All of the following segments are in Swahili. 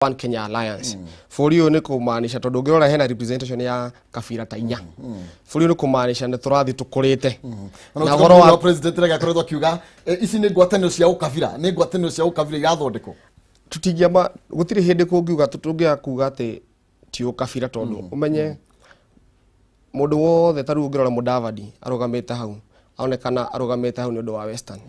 One Kenya Alliance. For you ni kumaanisha tondu ngirora hena representation ya kabira ta inya. For you ni kumaanisha ni turathi tukurite. Na goro wa president rega koretwo kiuga ici ni ngwataniro cia ukabira, ni ngwataniro cia ukabira irathondeko. Tutingiamba gutiri hindi kungiuga tutungia kuga ati ti ukabira tondu umenye mundu wothe taru ngirora Mudavadi arugamite hau. Aonekana arugamite hau ni undu wa Western.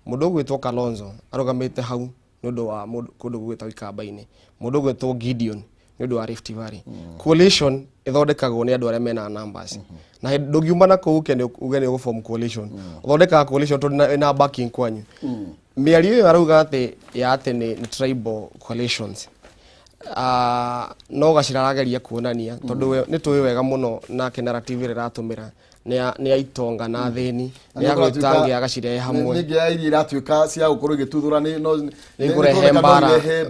Mundu gwitwo Kalonzo arugamite hau ni undu wa kundu gwitwo Ikamba-ini. Mundu gwitwo Gideon ni undu wa Rift Valley. Coalition ithondekagwo ni andu aria mena numbers. Na ndugiumana ku kene ugene go form coalition. Uthondeka coalition tondu na backing kwanyu. Miario yo arauga ati ya ati ni tribal coalitions. No gacirarageria kuonania tondu ni tuwi wega muno na narrative ira ratumira ni aitonga na theni ni agwitangia gacirehe hamwe ni ngia iri iratuika cia gukorwo igituthura ni kurehe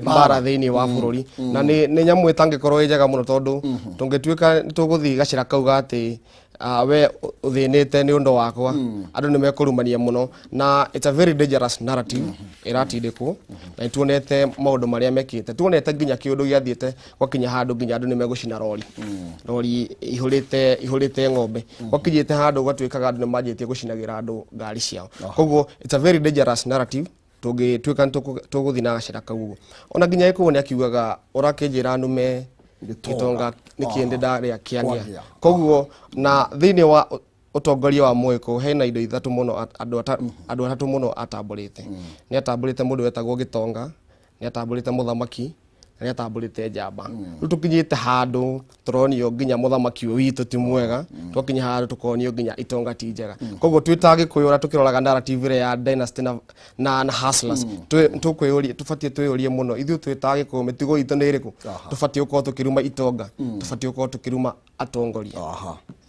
mbara theni wa bururi na ni nyamu itangikorwo njega muno tondu tungituika tuguthi gacira kauga ati we uthinite ni undu wakwa andu ni mekurumania muno na it's a very dangerous narrative iratindikwo na tuonete maundu maria mekite tuonete nginya kiundu giathiete kwa kinya handu nginya andu ni megucina rori ihurite ng'ombe wakinyite handu gatuikaga andu ni manjitie gucinagira andu ngari ciao koguo it's a very dangerous narrative tugituika tuguthi na gacira kauguo ona nginya ikuone akiugaga urakinjira andu me gitonga nikiende ndari akiania koguo na thini wa utongoria wa Mwiko hena indo ithatu muno andu atatu muno atamburite ni atamburite mundu wetagwo Gitonga ni atamburite muthamaki ni atamburite njamba tukinyite handu turonio nginya muthamaki witu ti mwega twakinya handu tukonio nginya Itonga ti njega koguo twitagi kuyura tukiroraga narrative ya dynasty na hustlers tukwiyuri tufatie twiyurie muno ithu twitagi ku mitigo itu ni iriku tufatie uko tukiruma Itonga tufatie uko tukiruma atongoria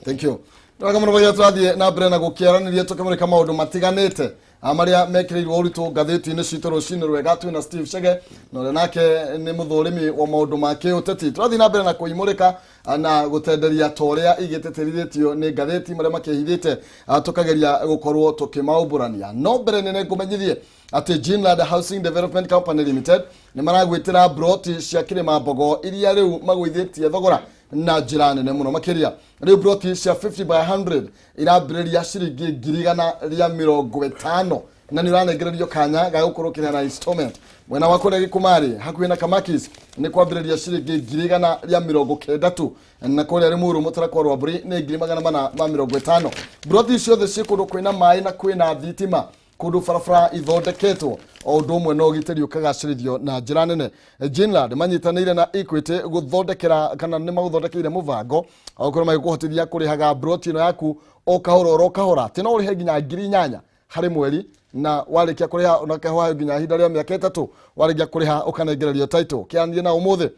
thank you Ndaga muno baya twathie na mbere na gukiaraniria tukimurika maundu matiganite amaria mekirirwo uritu ngatheti-ini citu rucini rwega twina Steve Chege no nake ni muthurimi wa maundu ma kiuteti twathie na mbere na kuimurika na gutenderia toria igiteterithetio ni ngatheti maria makihithite tukageria gukorwo tukimauburania no mbere nene ngumenyithie ati Jinland Housing Development Company Limited ni maragwitira broti cia kirima mbogo iria riu magwithitie thogora na jirani ne muno makiria riu broti cia 50 by 100 irambiriria ciringi 150 na ni uranengererio kanya ga gukorwo kirana installment mwena wako regi kumari hakuhi na Kamakis ni kwambiriria ciringi 190 na kore ari muru mutarakwa rwa buri ni 450 broti ciothe cikundu kwina mai na kwina thitima kundu farafara ithondeketwo o undu umwe no giteri ukagacirithio na njira nene Jinland manyitanire na Equity guthondekera kana ni maguthondekeire muvango akorwo magikuhotithia kurihaga broti ino yaku o kahora tino urihe nginya 8,000 hari mweri na warikia kuriha unakahoa nginya hinda ria miaka 3 warikia kuriha ukanengererio title kiandie na umuthi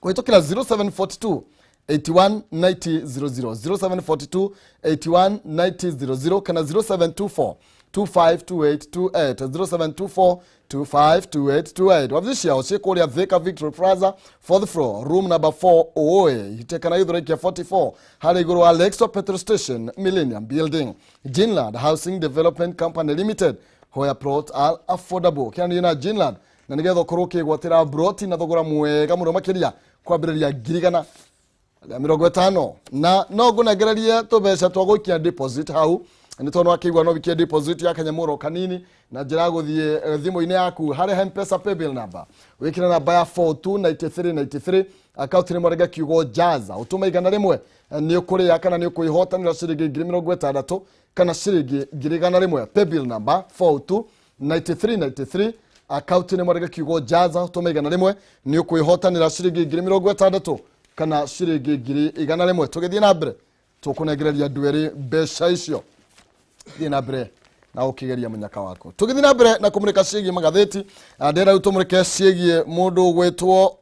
kuhitukira 0742 819000 0742 819000 kana 0724 252828 0724 252828 wavishia osikuria Thika Victory Plaza 4th floor room number 4 oe hitekana yudhurikia 44 hali iguru Alexo Petrol Station Millennium Building Jinland Housing Development Company Limited hoya plot all affordable kiani na Jinland na nigetho kuruki gwatira broti na thogora mwega muno makiria kwambiriria 150 na no gunegererie tubeca twagukia deposit hau ni tono akigwa no bikie deposit ya kanyamuro kanini na njira guthie thimu-ini yaku hari M-Pesa paybill number wikira namba ya 429393 account ni mwarega kiugo jaza utuma igana rimwe ni ukuria kana ni ukuihotanira ciringi 60 kana ciringi 100 paybill number 429393 account ni mwarega kiugo jaza utuma igana rimwe ni ukuihotanira ciringi 60 kana ciringi 100 tugithie na mbere tukunegereria ndweri besha icio thina mbere na ukigeria munyaka wako tugithi na mbere na kumurika ciĩgie magatheti ndera utumurike ciĩgie mundu gwitwo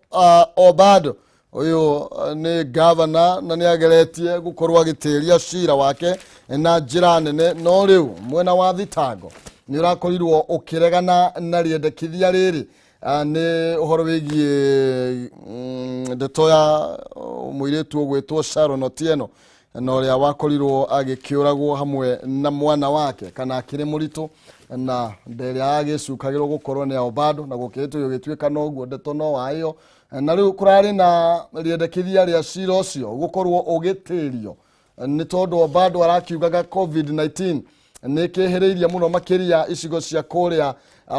Obado uyu ni governor na ni ageretie gukorwa gitiria cira wake na njira nene no riu mwena wa thitango ni urakorirwo ukiregana na riendekithia riri ni uhoro wigie ndeto ya muiretu gwitwo Sharon Otieno no ria wakorirwo agikiuragwo hamwe na mwana wake kana akiri muritu na ndere agicukagirwo gukorwo ni ao bado na gukitwo yugitwika no guo ndeto no wayo na riu kurari na riendekithia ria cira ucio gukorwo ugitirio ni tondu bado arakiugaga COVID-19 ni kihiriirie muno makiria icigo cia kuria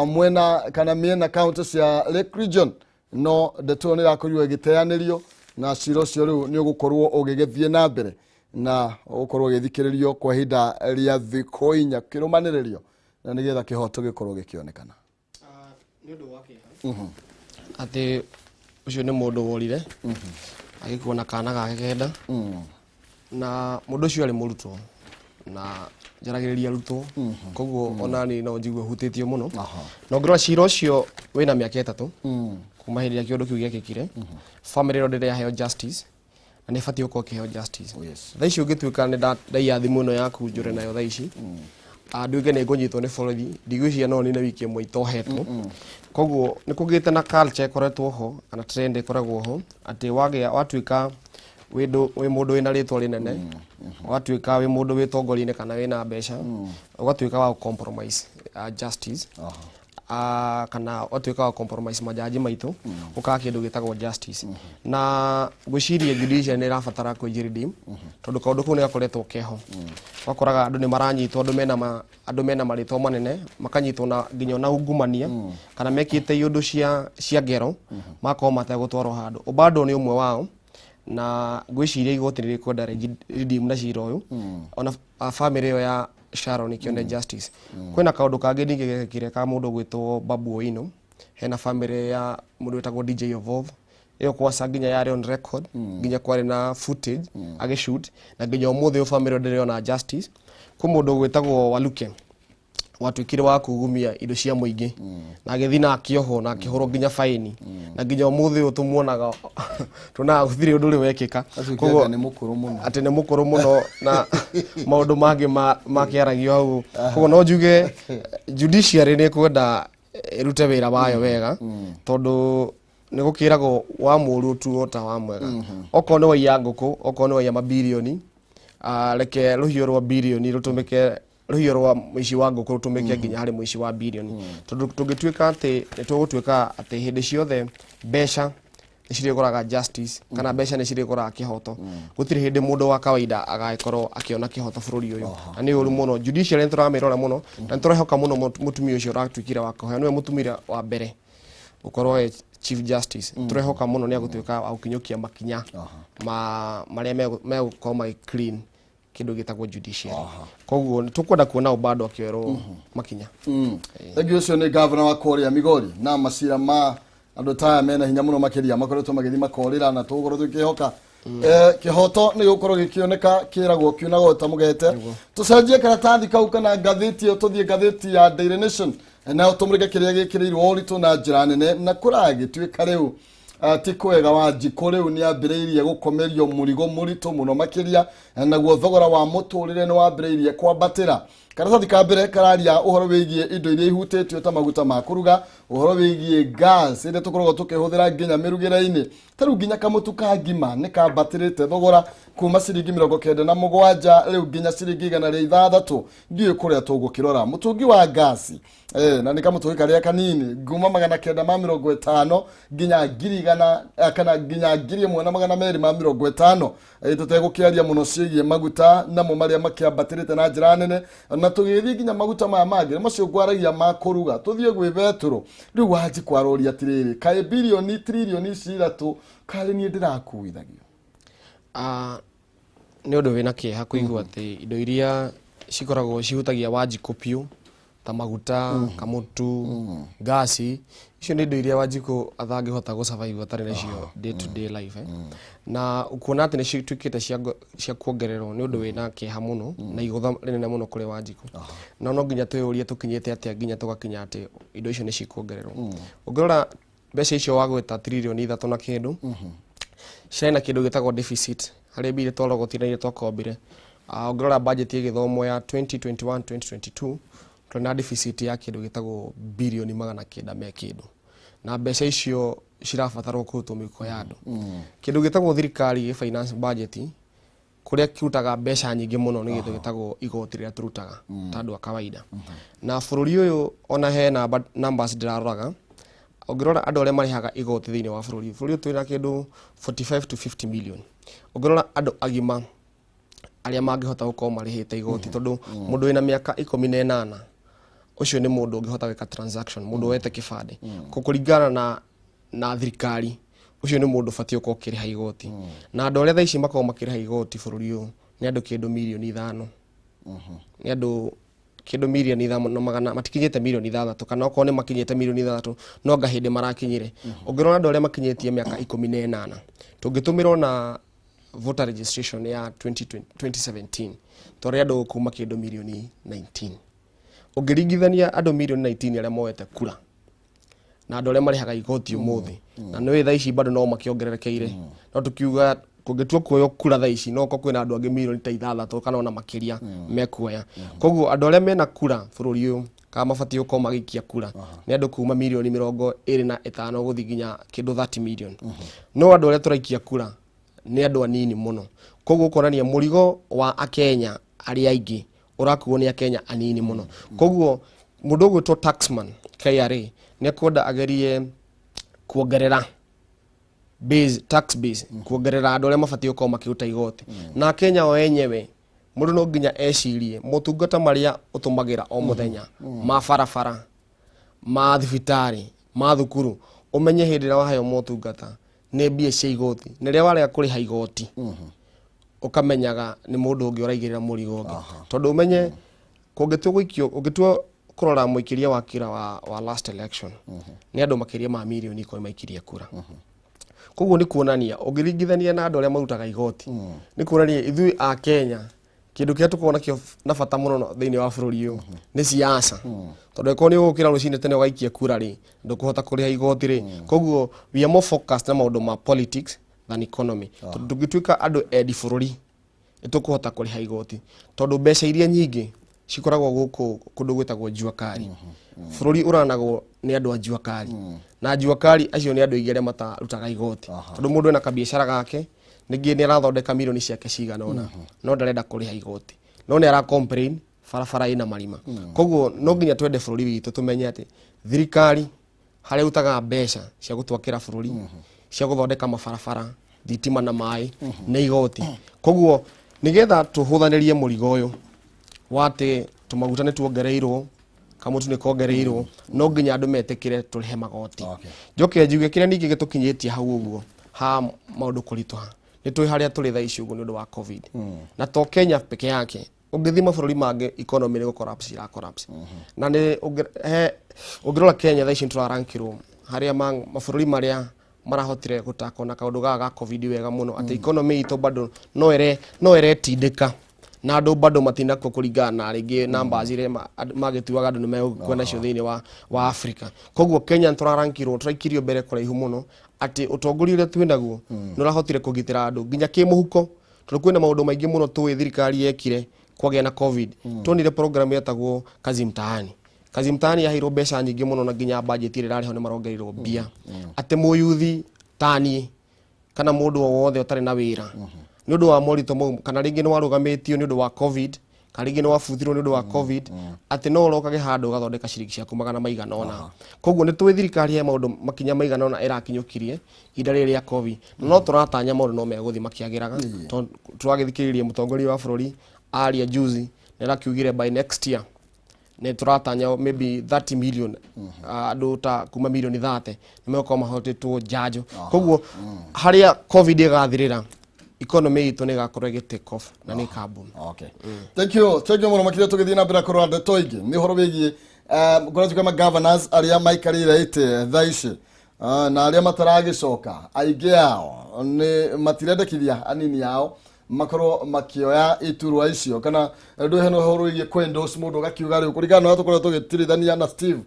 mwena kana miena county cia Lake Region no ndeto ni rakorirwo igiteanirio na cira ucio riu ni ugukorwo ugigethie na mbere na ugukorwo ugithikiririo kwa hinda ria thikũ 4 kirumaniririo na nigetha kihoto gikorwo gikionekana ni undu wake ati ucio ni mundu worire agikuona kana gake kenda na mundu ucio ari murutwo na jaragiriria rutwo koguo onani no njigwe hutitio muno no ngirwa cira ucio wina miaka 3 kuma hindi ya kiondo kiu giekikire family ro ya heo justice na ni fatio ko kiheo justice thaici ungituika ni ndaiya thimu no yaku njure nayo thaici nduge ni ngunyitwo ni borithi ndigwiciria no ni na wiki imwe itohetwo koguo ni kugite na culture koretwo ho kana trend koragwo ho ati watuika wi mundu wina ritwa rinene watuika wi mundu wi tongori-ini kana wina mbeca ugatuika wa compromise justice kana watuika wa compromise majaji maitu uka kindu gitagwo justice na gwiciria judiciary ni rafatara kujiredeem tondu kaundu kuu ni gakoretwo keho wakoraga andu ni maranyitwo andu mena maritwa manene makanyitwo na nginya na ungumania kana mekite yundu cia ngero makoma mategutwarwo handu ubado ni umwe wao na gwiciria igoti ni rikwenda redeem na cira uyu ona family ya Sharon kione justice kwina kaundu kangi ningegekire ka mundu gwitwo Babu Oino hena family ya mundu wetagwo DJ Evolve iyo kwa nginya yari on record nginya kwari na footage agishoot na nginya umuthi family ndire ona justice ku mundu gwitagwo Waluke watwikire wa kugumia indo cia muingi na agithina akioho na akihoro nginya faini na nginya umuthi utumuonaga tuna guthire undu ri wekika koguo ni mukuru muno ati ni mukuru muno na maundu mangi makiaragio hau koguo no njuge judiciary ni kwenda irute wira wayo wega tondu ni gukiragwo wa muru tu ota wa mwega okorwo ni waiya nguku okorwo ni waiya mabilioni reke ruhio rwa bilioni rutumike ruhio rwa muici wa nguku rutumike nginya hari muici wa bilioni tondu tungituika ati nitugutwika ati hindi ciothe mbeca nicirikoraga justice kana mbeca nicirikoraga kihoto gutiri hindi mundu wa kawaida agaikorwo akiona kihoto bururi uyu na ni uru muno judiciary nturamirora muno na nturahoka muno mutumia ucio ratwikira wa kuhe niwe mutumira wa mbere ukorwo chief justice turahoka muno ni agutwika wa ukinyukia makinya maria megukorwo mai clean kindu gitagwo judiciary koguo tukwenda kuona ubado akiwerwo makinya thank you ni governor wa Kuria Migori na masira ma andu taya mena hinya muno makiria makoretwo magithi makorira na tugoro tukihoka kihoto ni gukorwo gikioneka kiragwo kiunago tamugete tucenjie karatathi kau kana ngathiti tuthie ngathiti ya Daily Nation na utumurike kiria gikirirwo uritu na njira nene na kuragitwika riu ti kwega Wanjiku riu ni ambiriirie gukomerio murigo muritu muno makiria naguo thogora wa muturire ni wambiriirie kwambatira karatathi ka mbere kararia uhoro wigie indo iria ihutitio ta maguta ma kuruga uhoro wigie gas inde tukoragwo tukihuthira nginya mirugire-ini taru nginya kamutu ka ngima ni kambatirite thogora kuma ciringi 97 riu nginya ciringi 106 ndiye kuria tugukirora mutungi wa gas na ni kamutu karia kanini nguma 950 nginya 1,000 kana nginya 1,250 tutegukiaria muno cigie maguta namo maria makiambatirite na njira nene na tugithi nginya maguta maya mangire macio gwaragia makuruga tuthie gwi betro riu waji kwaroria tiriri kae bilioni trilioni ciratu kale ni ndirakuithagio ni undu wina kieha kuigua ati indo iria cikoragwo cihutagia Wanjiku piu ta maguta kamutu gasi icio ni indo iria Wanjiku athangihota go survive atari nacio day to day life na ukuona ati ni citwikite cia kuongererwo ni undu wina kieha muno na igutha rinene muno kuri Wanjiku no nginya tuyurie tukinyite ati nginya tugakinya ati indo icio ni cikuongererwo ungirora mbeca icio wagweta trilioni 3 na kindu ciana kindu gitagwo deficit hari bile twalogwo tiraire twakombire ungirora budget ya githomo ya 2021 2022 tuna deficit ya kindu gitagwo bilioni 900 me kindu na mbeca icio cirabatarwo kurutwo miko ya andu kindu gitagwo thirikari finance budget kuria kirutaga mbeca nyingi muno ni gitu gitagwo igoti ria turutaga ta andu a kawaida na bururi uyu ona he numbers ndiraroraga ongirora andu aria marihaga igoti thiini wa bururi uyu twina kindu 45 to 50 million ongirora andu agima aria mangihota gukorwo marihite igoti tondu mundu wina miaka 18 ucio ni mundu ungihota gwika transaction mundu wete kibande kukuringana na thirikari ucio ni mundu fatio ko kiriha igoti na andu aria thaici makao makiriha igoti bururi uyu ni andu kindu milioni 5 ni andu kindu milioni 5 no magana matikinyete milioni 6 kana oko ni makinyete milioni 3 no ngahinde marakinyire ongirona andu aria makinyetie miaka 18 tungitumirwo na voter registration ya 2017 tore andu kuma kindu milioni 19 ongiringithania andu milioni 19 aria moete kura na andu aria marihaga igoti umuthi na no thaici bado no makiongererekeire no tukiuga kungitua kuoyo kura thaici no kwina andu angi milioni ta 6 kana ona makiria mekuoya koguo andu aria mena kura bururi uyu kama mabatio ko magikia kura ni andu kuma milioni 25 guthi ginya kindu 30 million no andu aria turaikia kura ni andu anini muno koguo konania murigo wa akenya aria aingi urakuo ni akenya anini muno koguo mundu gwitwo taxman KRA ni kwenda agerie kuongerera tax base kuongerera andu aria mabatio ko makiruta igoti na Kenya o enyewe mundu no nginya ecirie motungata maria utumagira o muthenya ma barabara ma thibitari ma thukuru umenye hindi ria wahayo motungata ni mbia cia igoti ni ria waria kuriha igoti ukamenyaga ni mundu ungi uraigirira murigo ungi tondu umenye kungitua gwikio ungitua kurora muikiria wa kira wa last election ni andu makiria ma milioni ko maikiria kura koguo ni kuonania ungiringithania na andu aria marutaga igoti ni kuonania ithui a Kenya kindu kia tukona kio na bata muno thiini wa bururi uyu ni siasa tondu ko ni ukira rucine tene ugaikia kura ri ndukuhota kuriha igoti ri koguo we are more focused na maundu ma politics than economy tondu tugituika andu edi bururi itukuhota kuriha igoti tondu mbeca iria nyingi cikoragwo guku kundu gwitagwo juakari bururi uranagwo ni andu a juakari na juakari acio ni andu igere matarutaga igoti tondu mundu ena kabiashara gake ningi ni arathondeka milioni ciake cigana ona no ndarenda kuriha igoti no ni ara complain barabara ina marima koguo no nginya twende bururi witu tumenye ati thirikari haria utaga mbeca cia gutwakira bururi cia guthondeka mabarabara thitima na mai na igoti koguo nigetha tuhuthanirie murigo uyu wate tumaguta ni tuongereirwo kamutu ni kongereirwo no nginya andu metekire turihe magoti njoke njuge kire ningi gitukinyitie hau uguo ha maundu kurituha ni tui haria turi thaici uguo ni undu wa covid na to Kenya peke yake ungithima bururi mange economy ni collapse na ni ungirora Kenya thaici turarankirwo haria mabururi maria marahotire gutakona kaundu ga covid wega muno ati economy ito bado no eretindika na andu bado matina kuringana na ringi numbers ire magituaga andu ni mekwenda cio thiini wa Africa koguo Kenya turarankirwo turaikirio mbere kuraihu muno ati utongoria uria twinaguo nurahotire kugitira andu nginya kimuhuko tondu kwina maundu maingi muno tuwi thirikari yekire kwagia na covid tonire program yetagwo kazi mtaani yahirwo mbeca nyingi muno na nginya budget ire rariho ni marongerirwo mbia ati muyuthi tani kana mundu wothe utari na wira ni undu wa morito mau kana ringi ni warugamitio ni undu wa covid kana ringi ni wabuthirwo ni undu wa covid ati no urokage handu ugathondeka ciringi ciaku magana maigana ona koguo ni twi thirikari ya maundu makinya maigana ona irakinyukirie ihinda riri ria covid no turatanya maundu no meguthi makiagiraga turagithikiririe mutongoria wa bururi aria juzi nira kiugire by next year ne turatanya maybe 30 million andu ta kuma milioni 30 ni meko mahotetwo jajo koguo haria covid igathirira economy itu ni gakorwo take off na ni carbon thank you muno makire tugithina mbira kurora ndeto ingi ni horo wigi ngora kama governors aria maikarire ite thaici na aria mataragicoka aingi ao ni matirendekithia anini yao makoro makioya iturwa icio kana ndu heno horo igi kwendorse mundu gakiuga ri kurigana na tukora tugitirithania na Steve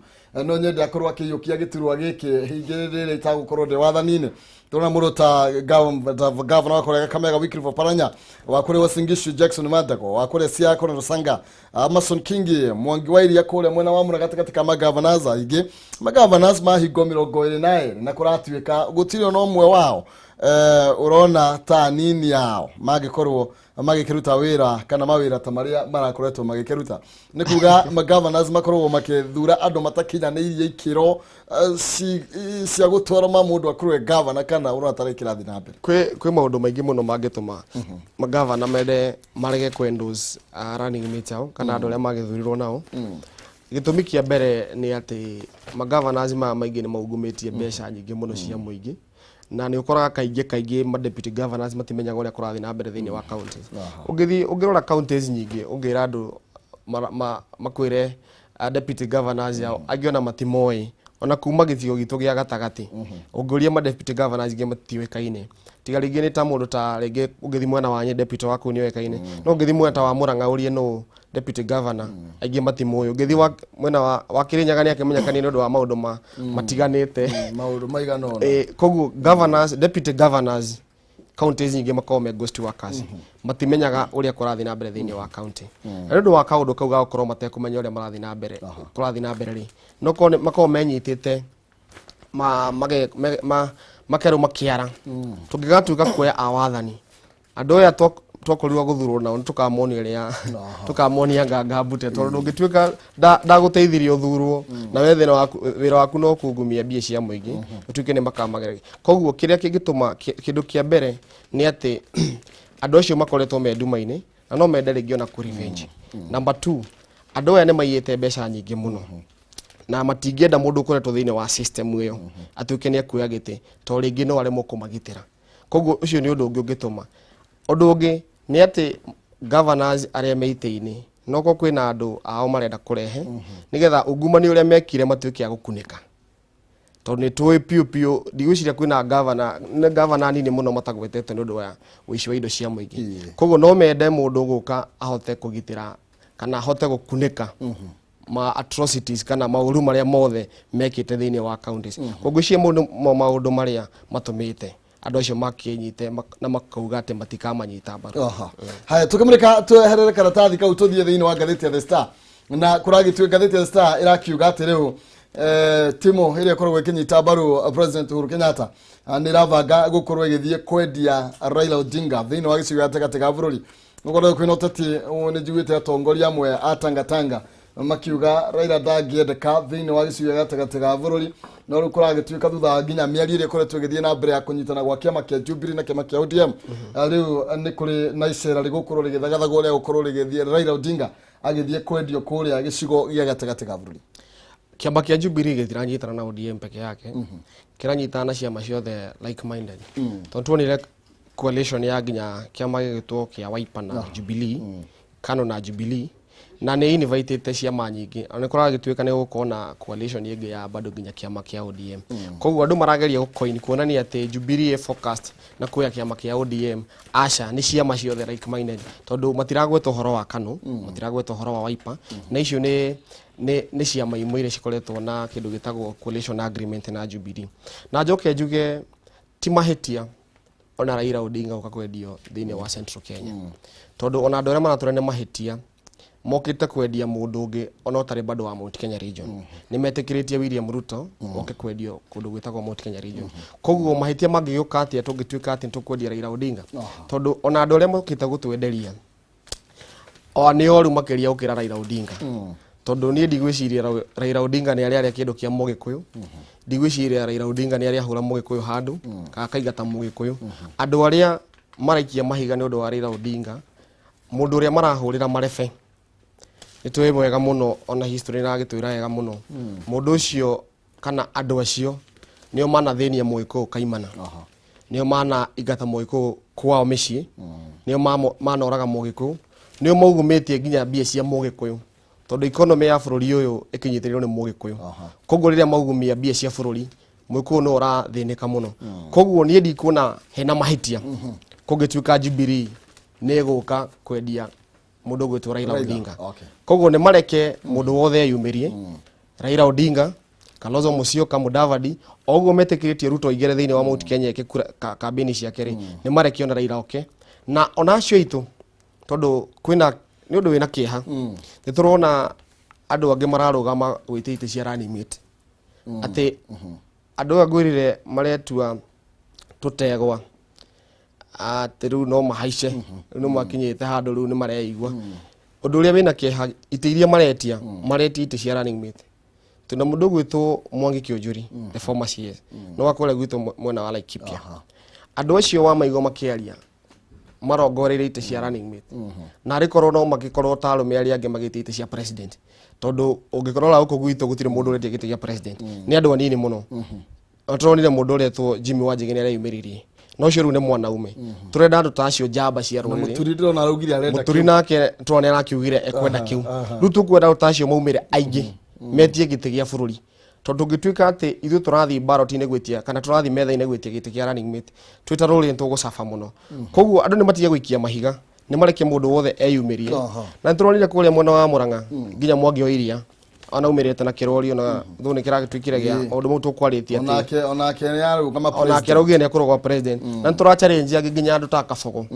no nyende akorwo akiyukia giturwa giki hingirire itagukorwo de wathanine tuna muruta governor wakore Kamega Wycliffe Paranya wakore Wasingishu Jackson Madako wakore Siako na Rusanga Amason Kingi Mwangi Wairi yakore mwena wa mura katika governors igi governors mahigo 28 na kuratuika gutiro no mwe wao urona ta nini yao magikorwo magikiruta wira kana mawira ta maria marakoretwo magikiruta ni kuga governors makorwo makithura andu matakinyanirie ikiro cia gutwara mundu akorwe governor kana uratare kirathi na mbere kwi maundu maingi muno mangituma magavana mende marege kwendus running mate ao kana andu aria magithurirwo nao gitumi kia mbere ni ati magavana maingi ni maugumitie mbeca nyingi muno cia muingi na ni ukoraga kaingi ma deputy governors matimenyaga uria kurathi na mbere thiini wa counties ungirora counties nyingi ungira andu makwire deputy governors yao agiona matimoi ona kuma githigo gitu gia gatagati unguria ma deputy governors ingi matiwekaine tiga ringi ni ta mundu ta ringi ungithi mwena wa nye deputy waku ni wekaine no ungithi mwena ta wa Murang'a urie no deputy governor aingi matimoyo ungithi mwena wa Kirinyaga ni akimenyekani ni undu wa maundu matiganite maundu maigano koguo governors deputy governors counties nyingi makome ghost workers matimenyaga uria kurathi na mbere thiini wa county na ndu wa kaundu kauga gukorwo matekumenya uria marathi na mbere kurathi na mbere ri no ko makome menyitite makero makiara tungigatuika kuoya awathani andu aya twakorirwo guthurwo nao tukamonia ria tukamonia ngangambute tondu ungituika ndaguteithirie uthurwo na wethena wira waku no kungumia mbia cia muingi utuike ni makamagere koguo kiria kingituma kindu kia mbere ni ati andu acio makoretwo me ndumaini na no mende ringi ona ku revenge number 2 andu aya ni maiyete mbeca nyingi muno na matingienda mundu ukoretwo thiini wa system iyo atuike ni akuya giti to ringi no aremwo kumagitira koguo ucio ni undu ungi ungituma undu ungi ni ati governors aria meiteini noko kwina andu ao marenda kurehe nigetha ungumani uria mekire matuike ya gukunika tondu ni tuwe piu digwiciria kwina governor nini muno matagwetete nundu wa wici wa indo cia muingi koguo no mende mundu guka ahote kugitira kana ahote gukunika ma atrocities kana mauru maria mothe mekite thiini wa counties koguo cie mundu maundu maria matumite andu acio makinyite na makauga ati matikamanyita mbaru haya tukamurika tweherere karatathi kau tuthie thiini wa ngatheti ya The Star na kuragitwe ngatheti ya The Star irakiuga ati riu timo iria korwo ikinyita mbaru President Uhuru Kenyatta ni ravanga gukorwo igithie kwendia Raila Odinga thiini wa gicigo gatagati ga bururi gukorwo kwina uteti ni njiguite atongoria amwe atangatanga makiuga Raila ndagiendeka thiini wa gicigo gatagati ga bururi no rukuragituika thutha nginya miari iria koretwo igithie na mbere ya kunyitana gwa kiama kia Jubilee na kiama kia ODM riu ni kuri na icera rigukorwo rigithagathaga uria gukorwo rigithie Raila Odinga agithie kwendio kuria gicigo gia gatagati ga bururi kiama kia Jubilee gitiranyitana na ODM peke yake kiranyitana na ciama ciothe like minded tondu tuonire coalition ya nginya kiama gitwo kia Wiper na Jubilee Kano na Jubilee na ni invited ciama nyingi ona kuragituika ni gukona coalition yengi ya bado nginya kiama kia ODM koguo andu marageria gukoini kuonania ati Jubilee focused na kuya kiama kia ODM aca ni ciama ciothe like minded tondu matiragweta uhoro wa Kano matiragweta uhoro wa Wiper na icio ni ciama imwe iria cikoretwo na kindu gitagwo coalition agreement na Jubilee na njoke njuge ti mahitia ona Raila Odinga ukakwendio thiini wa Central Kenya tondu ona andu aria maratura ni mahitia mokite kwendia mundu ungi ona utari bado wa Mount Kenya region ni metikiritie William Ruto oke kwendio kundu gwitagwo Mount Kenya region koguo mahitia mangiuka ati tungituika ati tukwendia Raila Odinga tondu ona andu aria mokite gutwenderia o ni oru makiria ukira Raila Odinga tondu ni ndigwiciria Raila Odinga ni aria kindu kia Mugikuyu ndigwiciria Raila Odinga ni aria hura Mugikuyu handu akaigata Mugikuyu andu aria maraikia mahiga ni undu wa Raila Odinga mundu uria marahurira marebe nitwe mwega muno ona history na gitwira wega muno mundu ucio kana andu acio nio mana thinia Mugikuyu kaimana nio mana igata Mugikuyu kwao micii nio mana oraga Mugikuyu nio maugumitie nginya mbia cia Mugikuyu tondu economy ya bururi uyu ikinyitirirwo ni Mugikuyu koguo riria maugumia mbia cia bururi Mugikuyu no urathinika muno koguo nie ndikuona hena mahitia kugituika Jubilee ni guka kwendia mundu gwitwo Raila Odinga koguo ni mareke mundu wothe yumirie Raila Odinga Kalonzo Musyoka Mudavadi oguo metikiritie Ruto igere thiini wa Mount Kenya kambini cia keri ni mareke ona Raila na ona acio itu tondu kwina ni undu wina kiha ni turona andu angi mararugama gwitite cia running mate ati andu agwirire maretua tutegwa ati riu no mahaice no makinyite handu riu ni mareigua undu uria wina kieha ite iria maretia maretia ite cia running mate tuna mundu gwitwo Mwangi Kĩũnjũri the former CS no akore gwitwo mwena wa Laikipia andu acio wa maigo makiaria marongoreire ite cia running mate na rikorwo no magikorwo ta arume aria ange magite ite cia president tondu ungikorora huko gwitwo gutire mundu uretia gite gia president ni andu anini muno atronire mundu uretwo Jimmy Wanjigi ni areyumiririe no cio riu ni mwanaume turenda andu ta acio njamba cia ruriri muturiro na raugire arenda muturi nake twone arakiugire ekwenda kiu riu tukwenda andu ta acio maumire aingi metie gite gia bururi tondu ngituika ati ithu turathi ballot-ini gwitia kana turathi metha-ini gwitia gite gia running mate twita ruriri tugucafa muno koguo andu ni matige gwikia mahiga ni mareke mundu wothe eyumirie na turonire kuria mwena wa Murang'a nginya Mwangi Oiria ana umirite na kirorio na thuni kiragitwikire gia maundu mau tukwaritie ati onake yaru kama president onake raugie ni akorwo president na tura challenge agi nginya andu ta Kabogo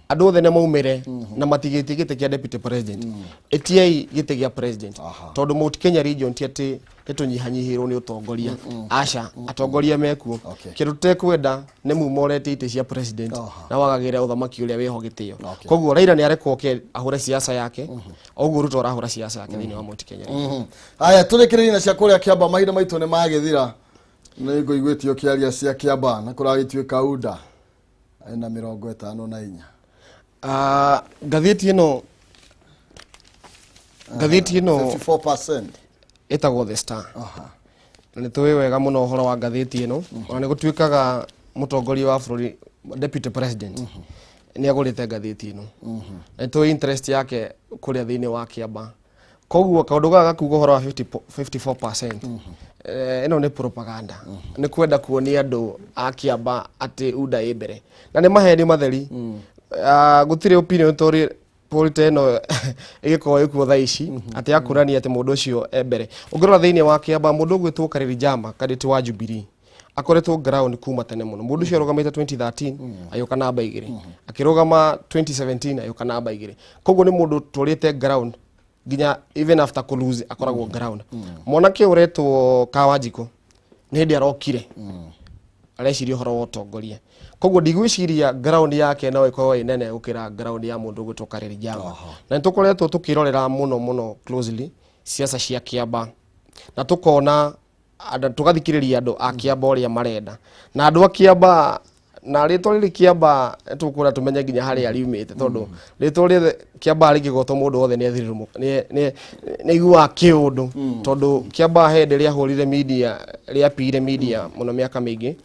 andu othe ne maumire na matigitie gite kia deputy president etiai gite gia president tondu Mount Kenya region ti ati nitunyihanyihirwo ni utongoria aca atongoria mekuo kindu tekwenda ni mumorete ite cia president na wagagira uthamaki uria weho gitio koguo Raila ni arekwo ke ahure siasa yake oguo Ruto arahura siasa yake thini wa Mount Kenya aya turekereria na cia kuria Kiamba mahinda maitu ni magithira ni ngoigwetio kiaria cia Kiamba na kuragituika UDA na 54 gatheti ino 54% etagwo The Star na ni tuwe wega muno horo wa gatheti ino ona ni gutuikaga mutongoria wa bururi deputy president ni agurite gatheti ino na tuwe interest yake kuria thini wa Kiamba koguo kaundu gaga kuga horo wa 54% ino ni propaganda ni kwenda kuonia andu a Kiamba ati UDA ibere na ni maheni matheri gutire opinion tori polite ino igiko ikuo thaici ati akurani ati mundu ucio ebere ungirora thiini wa Kiamba mundu gwitwo Kariri Jamba kaditi wa Jubilee akoretwo ground kuma tene muno mundu ucio arugamite 2013 ayuka namba 2 akirugama 2017 ayuka namba 2 koguo ni mundu turite ground ginya even after ku lose akoragwo ground monake uretwo Kawanjiko ni ndi arokire areciria horo wa utongoria koguo ndigwiciria ground yake no ikorwo inene gukira ground ya mundu gwitwo Kariri Jamba na nitukoretwo tukirorera muno closely siasa cia Kiamba na tukona tugathikiriria andu a Kiamba uria marenda na andu a Kiamba na ritwa riri Kiamba tukura tumenye nginya hari ariumite tondu ritwa riri Kiamba ari gigoto mundu wothe ni athirirumo ni igua kiundu tondu Kiamba hende ria hurire media ria pire media muno miaka mingi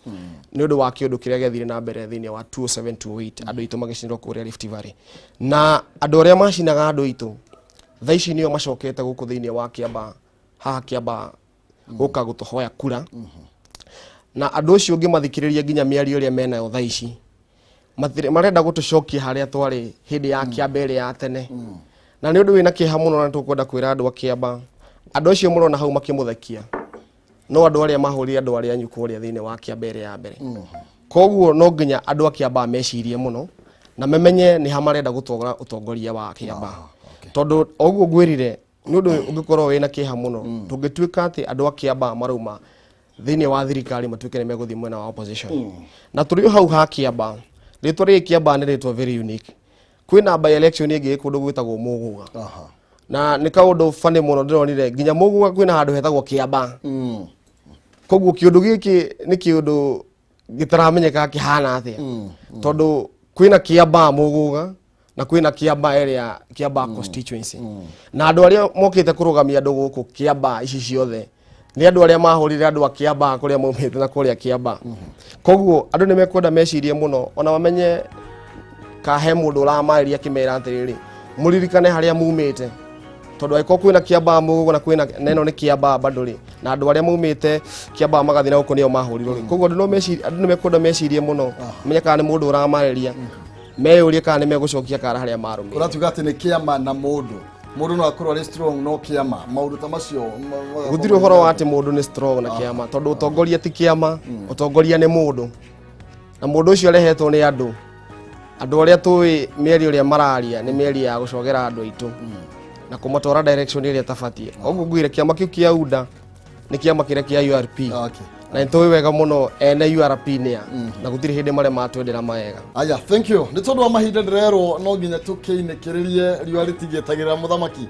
ni undu wa kiundu kiria giathire na mbere thini wa 2728 andu itu magicindwo kuria Rift Valley na andu aria macinaga andu itu thaici nio macokete guku thini wa Kiamba haha Kiamba guka gutuhoya kura na andu acio ngimathikiriria nginya miario ria mena thaici marenda gutucokia haria twari hindi ya Kiamba iri ya tene na ni undu wina kiha muno na tukwenda kwira andu a Kiamba andu acio murona hau makimuthakia no andu aria mahurire andu aria nyuku aria thini wa Kiamba iri ya mbere koguo no nginya andu a Kiamba mecirie muno na memenye ni ha marenda gutwara utongoria wa Kiamba tondu oguo gwirire ni undu ungikorwo wina kiha muno tungituika ati andu a Kiamba maruma thini wa thirikari matuike ni meguthi mwena wa opposition na turi hau ha Kiamba ritwa ri Kiamba ni ritwa very unique kwina by election igi kundu gwitagwo Muguga na ni kaundu fane muno ndironire nginya Muguga kwina handu hetagwo Kiamba koguo kiundu giki ni kiundu gitaramenyeka kihana atia tondu kwina Kiamba Muguga na kwina Kiamba area Kiamba constituency na andu aria mokite kurugamia andu guku Kiamba ici ciothe ni andu aria mahurire andu a Kiamba kuria maumite na kuria Kiamba koguo andu ni mekwenda mecirie muno ona wamenye kahe mundu uramariria kimera atiriri muririkane haria mumite tondu aiko kwina Kiamba Muguga na kwina neno ni Kiamba banduri na andu aria mumite Kiamba magathi na guko nio mahurirwo koguo andu ni mekwenda mecirie muno menye kana ni mundu uramariria meyurie kana ni megucokia kara haria marumire uratuga ati ni Kiamba na mundu no akorwo ari strong no Kiama maundu ta macio gutiri horo wa ati mundu ni strong na Kiama tondu utongoria ti Kiama utongoria ni mundu na mundu ucio arehetwo ni andu aria tui mieri uria mararia ni mieri ya gucogera andu aitu na kumatwara direction iria tafatie oguo ngwire Kiama kiu kia UDA ni Kiama kiria kia URP na nitoi wega muno ene URP nia na gutiri hindi mare matwendera maega. Aya, thank you. Ni tondu wa mahinda ndirero no nginya tukiinikiririe riwa ritigetagira muthamaki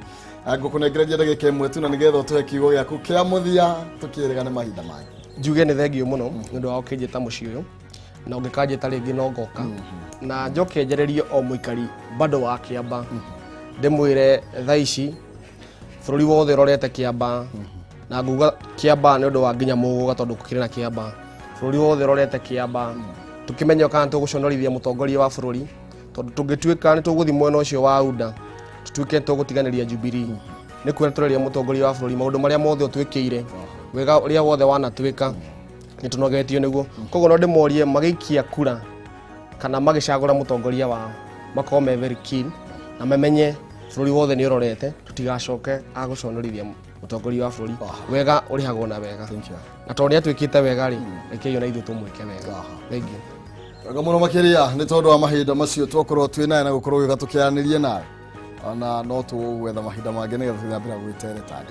ngukunegereria ndagika imwe tu na nigetha tuhe kiugo giaku kia muthia tukirigane mahinda mangi. Njuge ni thengio muno ndu wa ukinjita muci uyu na ungikanjita ringi no ngoka na njoke njererie o muikari bado wa Kiamba ndimwire thaa ici bururi wothe rorete Kiamba na nguga Kiamba ni undu wa nginya muguga tondu kukire na Kiamba bururi wothe rorete Kiamba tukimenya kana tuguconorithia mutongoria wa bururi tondu tungituika ni tuguthi mwena ucio wa UDA tutuike tugutiganiria Jubilee ni kwera tureria mutongoria wa bururi maundu maria mothe utwikire wega uria wothe wanatuika ni tunogetio niguo koguo no ndimorie magikia kura kana magicagura mutongoria wao makome very keen na memenye bururi wothe ni urorete tutigacoke aguconorithia mutongoria wa bururi wega urihagwo na wega na tondu atwikite wega ri rekeiyo na ithu tumwike wega. Thank you wega muno makiria ni tondu wa mahinda macio twakorwo twina na gukorwo wega tukiaranirie nawe ana no tuwetha mahinda mangi ni getha thambira gwitere tande.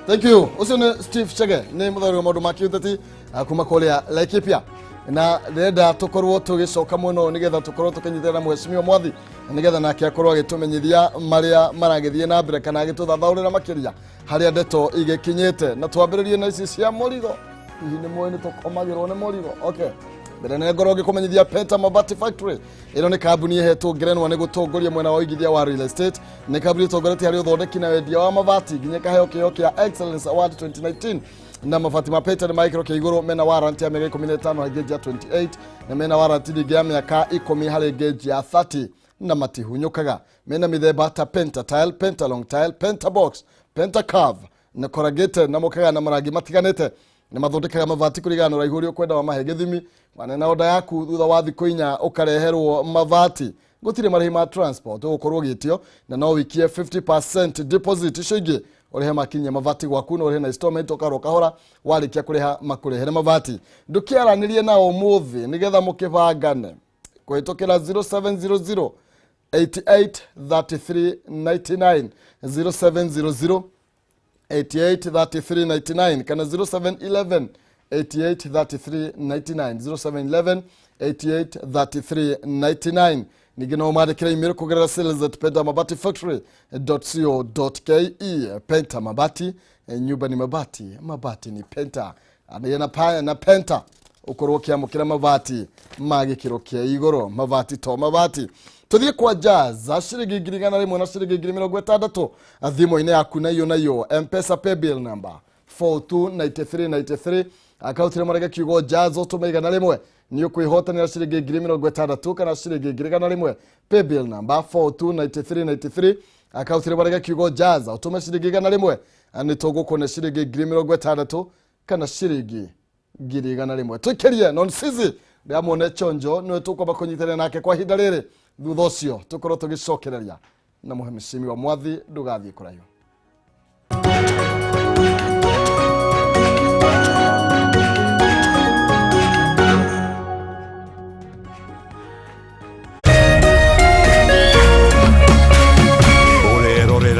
Thank you ucio ni Steve Chege ni muthari wa maundu ma kiuteti kuma kuria Laikipia na renda tukorwo tugicoka muno ni getha tukorwo tukinyitira mheshimiwa Mwathi ni getha nake akorwo agitumenyithia maria maragithie na mbere kana agituthathaurira makiria haria ndeto igikinyite na twambiririe na ici cia murigo hihi ni mwene tukomagirwo ni murigo. Okay, mbere ne ngoro ngikumenyithia Penta Mabati Factory ino ni kambuni ihetwo ngerenwa ni gutongoria mwena wa uigithia wa real estate ni kambuni itongoretie hari uthondeki na wendia wa mabati nginya kaheo kio kia Excellence Award 2019 na mabati ma Penta ni maikiro kia iguru mena warranty ya miaka 15 geji ya 28 na mena warranty dingi ya miaka 10 hari geji ya 30 na matihunyukaga mena mithemba ta Penta Tile, Penta Long Tile, Penta Box, Penta Curve na corrugated na mukaga na marangi matiganite ni mathondekaga mabati kurigana uraihu uri ukwenda wa mahe githimi na oda yaku thutha wa thiku inya ukareherwo mabati gutire marĩhi ma transport ugukorwo gitio na no wikie 50% deposit icingi urihe makinya mabati gwaku na urihe na installment ukaroka hora warikia kuriha makurehere mabati ndukiaranirie na umuthi nigetha mukibangane kwitukira 0700 883399 0700 883399 kana 0711 883399 0711 nigi no maandikira email kugerera sales@pentamabati.co.ke. Penta Mabati, nyumba ni mabati, mabati ni Penta. Anayena paya na Penta ukorwo kiamukira mabati magikiro kia igoro mabati to mabati. Tuthie kwa Jazz ashirigi girigana rimwe na shirigi 60 athimo-ini yaku na yo M-Pesa pay bill number 429393 akautire marega kiugo Jazz otumaigana rimwe ni ukwihotanira shirigi 60 kana shirigi girigana rimwe pay bill number 429393 akautire marega kiugo Jazz otume shirigi gana rimwe ani tugukone shirigi 60 kana shirigi girigana rimwe tukirie non sizi ndiamone chonjo niwe tukwamba kunyitana nake kwa hinda riri thutha ucio tukorwo tugicokereria na muhemishimi wa Mwathi ndugathie kuraihu.